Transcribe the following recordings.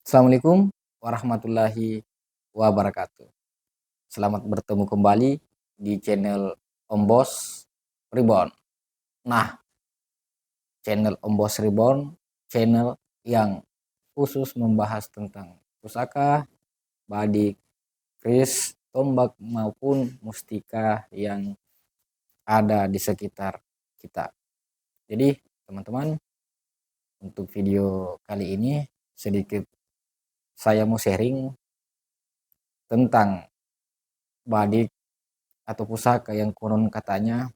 Assalamualaikum warahmatullahi wabarakatuh. Selamat bertemu kembali di channel Om Bos Reborn. Nah, channel Om Bos Reborn, channel yang khusus membahas tentang pusaka, badik, keris, tombak maupun mustika yang ada di sekitar kita. Jadi, teman-teman, untuk video kali ini sedikit saya mau sharing tentang badik atau pusaka yang konon katanya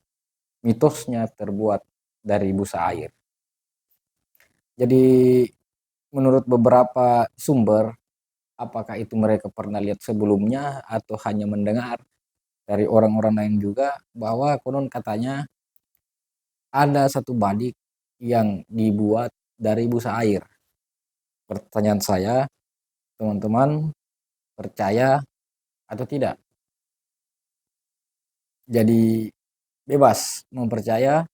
mitosnya terbuat dari busa air. Jadi menurut beberapa sumber, apakah itu mereka pernah lihat sebelumnya atau hanya mendengar dari orang-orang lain juga, bahwa konon katanya ada satu badik yang dibuat dari busa air. Pertanyaan saya, teman-teman, percaya atau tidak? Jadi bebas mempercaya,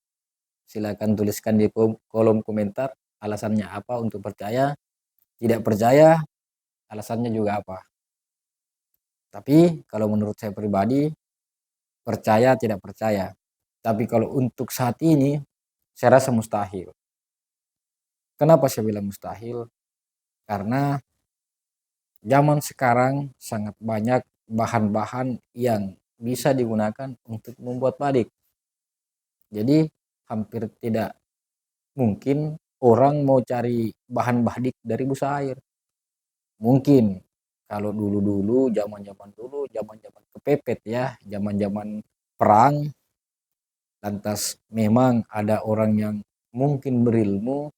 silakan tuliskan di kolom komentar alasannya apa untuk percaya, tidak percaya alasannya juga apa. Tapi kalau menurut saya pribadi, percaya tidak percaya. Tapi kalau untuk saat ini, saya rasa mustahil. Kenapa saya bilang mustahil? Karena zaman sekarang sangat banyak bahan-bahan yang bisa digunakan untuk membuat badik. Jadi hampir tidak mungkin orang mau cari bahan badik dari busa air. Mungkin kalau dulu-dulu, zaman-zaman kepepet ya, zaman-zaman perang, lantas memang ada orang yang mungkin berilmu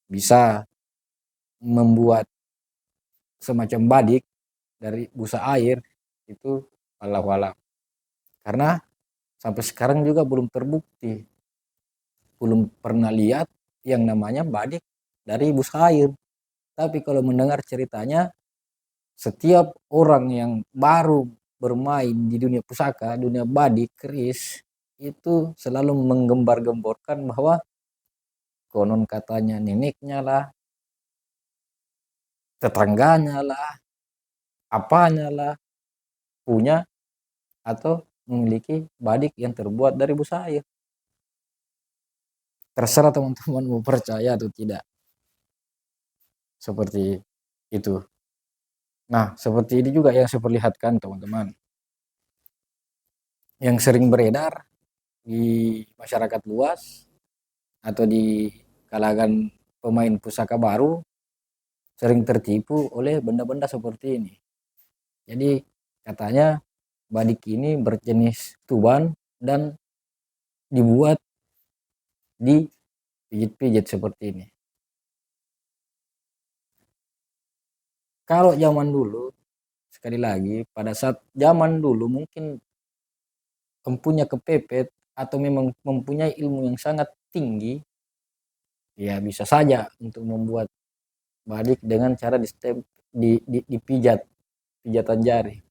bisa membuat semacam badik dari busa air, itu walau alam. Karena sampai sekarang juga belum terbukti, belum pernah lihat yang namanya badik dari busa air. Tapi kalau mendengar ceritanya, setiap orang yang baru bermain di dunia pusaka, dunia badik, keris, itu selalu menggembar-gemborkan bahwa konon katanya neneknya lah, tetangganya lah, apanya lah, punya atau memiliki badik yang terbuat dari busa air. Terserah teman-teman mau percaya atau tidak. Seperti itu. Nah, seperti ini juga yang saya perlihatkan teman-teman. Yang sering beredar di masyarakat luas atau di kalangan pemain pusaka baru, sering tertipu oleh benda-benda seperti ini. Jadi katanya badik ini berjenis tuban dan dibuat di pijit-pijit seperti ini. Kalau zaman dulu, sekali lagi, pada saat zaman dulu mungkin empunya kepepet atau memang mempunyai ilmu yang sangat tinggi, ya bisa saja untuk membuat badik dengan cara dipijat, pijatan jari.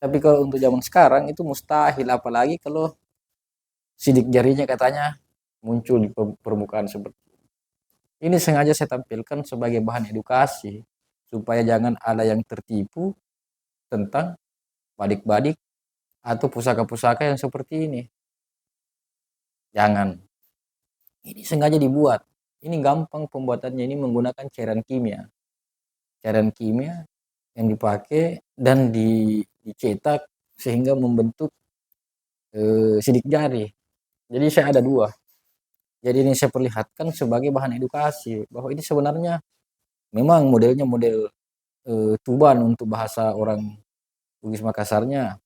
Tapi kalau untuk zaman sekarang itu mustahil, apalagi kalau sidik jarinya katanya muncul di permukaan seperti ini. Sengaja saya tampilkan sebagai bahan edukasi supaya jangan ada yang tertipu tentang badik-badik atau pusaka-pusaka yang seperti ini. Jangan. Ini sengaja dibuat. Ini gampang pembuatannya, ini menggunakan cairan kimia. Cairan kimia yang dipakai dan dicetak sehingga membentuk sidik jari. Jadi saya ada dua. Jadi ini saya perlihatkan sebagai bahan edukasi bahwa ini sebenarnya memang modelnya model tuban untuk bahasa orang Bugis Makassarnya.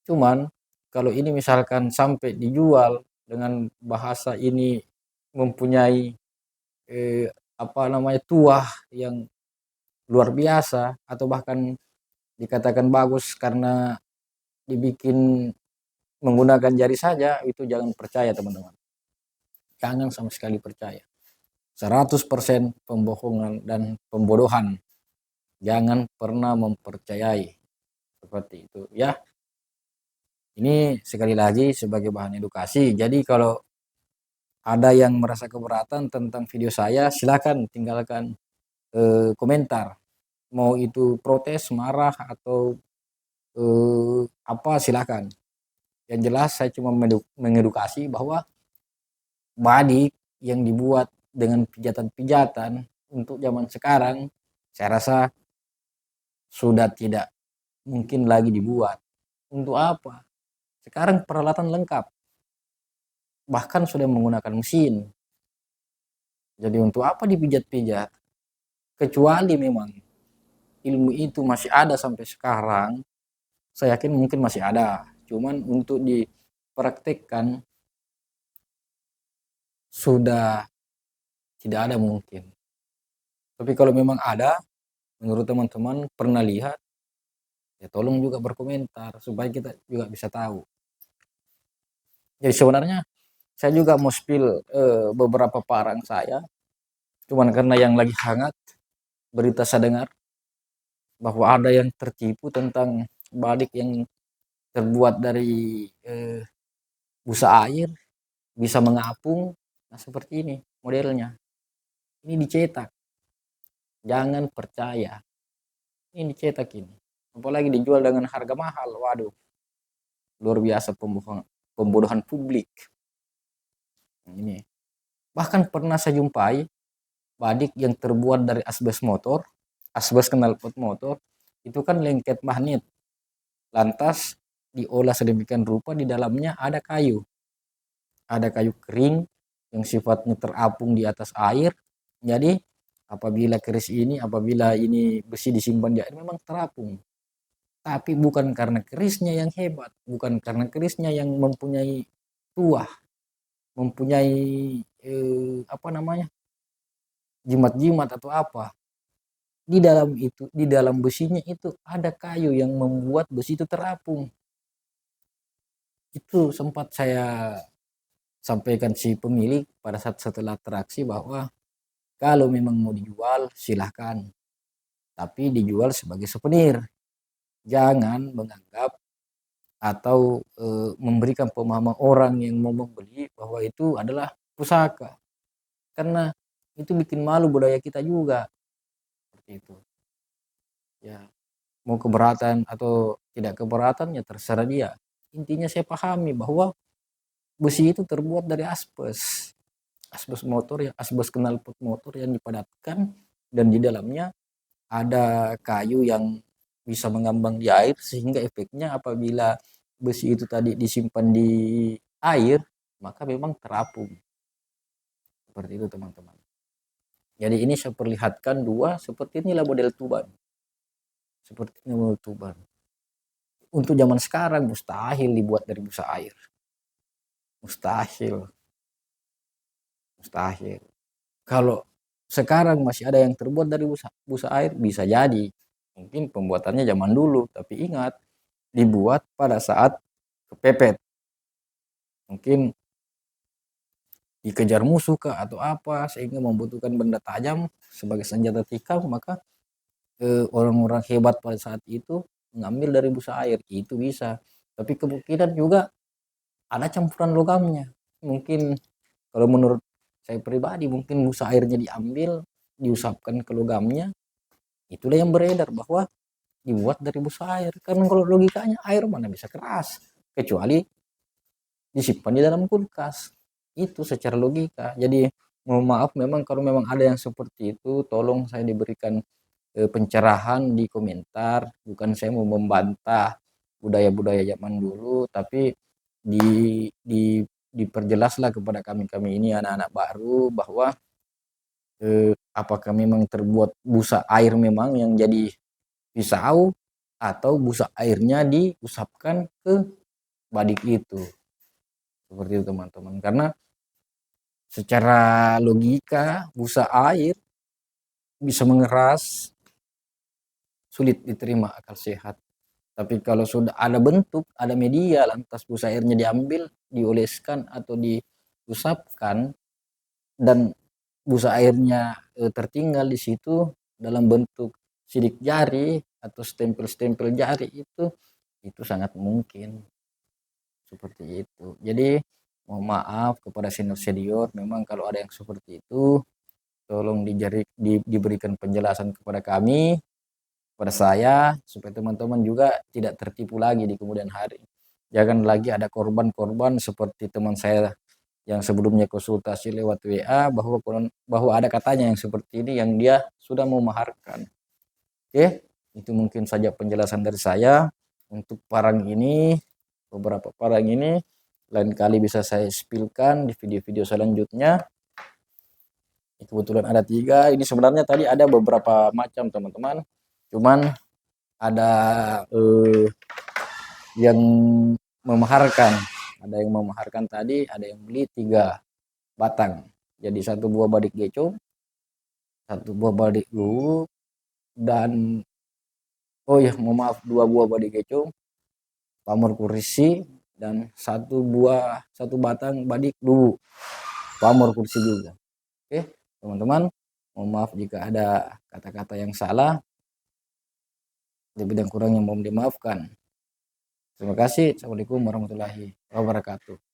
Cuman kalau ini misalkan sampai dijual dengan bahasa ini mempunyai eh, tuah yang luar biasa atau bahkan dikatakan bagus karena dibikin menggunakan jari saja, itu jangan percaya teman-teman. Jangan sama sekali percaya. 100% pembohongan dan pembodohan. Jangan pernah mempercayai seperti itu ya. Ini sekali lagi sebagai bahan edukasi. Jadi kalau ada yang merasa keberatan tentang video saya, silakan tinggalkan komentar. mau itu protes, marah, atau apa silakan. Yang jelas saya cuma mengedukasi bahwa badik yang dibuat dengan pijatan-pijatan untuk zaman sekarang, saya rasa sudah tidak mungkin lagi dibuat. Untuk apa? Sekarang peralatan lengkap, bahkan sudah menggunakan mesin. Jadi untuk apa dipijat-pijat? Kecuali memang ilmu itu masih ada sampai sekarang, saya yakin mungkin masih ada. Cuman untuk dipraktekkan sudah tidak ada mungkin. Tapi kalau memang ada, menurut teman-teman pernah lihat, ya tolong juga berkomentar supaya kita juga bisa tahu. Jadi sebenarnya saya juga mau spill beberapa parang saya, cuman karena yang lagi hangat berita saya dengar bahwa ada yang tertipu tentang badik yang terbuat dari busa air, bisa mengapung. Nah seperti ini modelnya. Ini dicetak, jangan percaya. Ini dicetak ini. Apalagi dijual dengan harga mahal. Waduh, luar biasa pembodohan publik. Ini. Bahkan pernah saya jumpai badik yang terbuat dari asbes motor, asbes knalpot motor, itu kan lengket magnet. Lantas diolah sedemikian rupa di dalamnya ada kayu. Ada kayu kering yang sifatnya terapung di atas air. Jadi apabila ini besi disimpan di air memang terapung. Tapi bukan karena kerisnya yang hebat, bukan karena kerisnya yang mempunyai tuah, mempunyai apa namanya, jimat-jimat atau apa. Di dalam besinya itu ada kayu yang membuat besi itu terapung. Itu sempat saya sampaikan si pemilik pada saat setelah teraksi bahwa kalau memang mau dijual silahkan, tapi dijual sebagai souvenir. Jangan menganggap atau memberikan pemahaman orang yang mau membeli bahwa itu adalah pusaka. Karena itu bikin malu budaya kita juga. Seperti itu. Ya, mau keberatan atau tidak keberatan ya terserah dia. Intinya saya pahami bahwa besi itu terbuat dari asbes. Asbes motor ya, asbes knalpot motor yang dipadatkan dan di dalamnya ada kayu yang bisa mengambang di air sehingga efeknya apabila besi itu tadi disimpan di air maka memang terapung. Seperti itu teman-teman. Jadi ini saya perlihatkan dua seperti inilah model tuban. Seperti ini model tuban. Untuk zaman sekarang mustahil dibuat dari busa air. Mustahil. Mustahil. Kalau sekarang masih ada yang terbuat dari busa air bisa jadi. Mungkin pembuatannya zaman dulu, tapi ingat dibuat pada saat kepepet. Mungkin dikejar musuh kah atau apa sehingga membutuhkan benda tajam sebagai senjata tikam, maka orang-orang hebat pada saat itu mengambil dari busa air. Itu bisa. Tapi kemungkinan juga ada campuran logamnya. Mungkin kalau menurut saya pribadi mungkin busa airnya diambil, diusapkan ke logamnya. Itulah yang beredar bahwa dibuat dari busa air. Karena kalau logikanya air mana bisa keras kecuali disimpan di dalam kulkas. Itu secara logika. Jadi mohon maaf memang kalau memang ada yang seperti itu tolong saya diberikan pencerahan di komentar. Bukan saya mau membantah budaya-budaya zaman dulu, tapi diperjelaslah kepada kami ini anak-anak baru bahwa apakah memang terbuat busa air memang yang jadi pisau atau busa airnya diusapkan ke badik itu. Seperti itu teman-teman. Karena secara logika busa air bisa mengeras, sulit diterima akal sehat. Tapi kalau sudah ada bentuk, ada media, lantas busa airnya diambil, dioleskan atau diusapkan dan busa airnya tertinggal di situ dalam bentuk sidik jari atau stempel-stempel jari itu sangat mungkin seperti itu. Jadi mohon maaf kepada senior-senior memang kalau ada yang seperti itu tolong diberikan penjelasan kepada kami pada saya supaya teman-teman juga tidak tertipu lagi di kemudian hari. Jangan lagi ada korban-korban seperti teman saya yang sebelumnya konsultasi lewat WA bahwa ada katanya yang seperti ini yang dia sudah mau memaharkan. Oke, itu mungkin saja penjelasan dari saya untuk parang ini. Beberapa parang ini lain kali bisa saya spillkan di video-video selanjutnya. Kebetulan ada 3. Ini sebenarnya tadi ada beberapa macam teman-teman. Cuman ada yang memaharkan. Ada yang memaharkan tadi, ada yang beli 3 batang. Jadi 1 buah badik gecong, 1 buah badik luwuk, dan oh ya, mohon maaf 2 buah badik gecong, pamor kursi, dan 1 batang badik luwuk, pamor kursi juga. Oke, teman-teman, mohon maaf jika ada kata-kata yang salah. Lebih dan kurangnya mohon dimaafkan. Terima kasih. Assalamualaikum warahmatullahi wabarakatuh.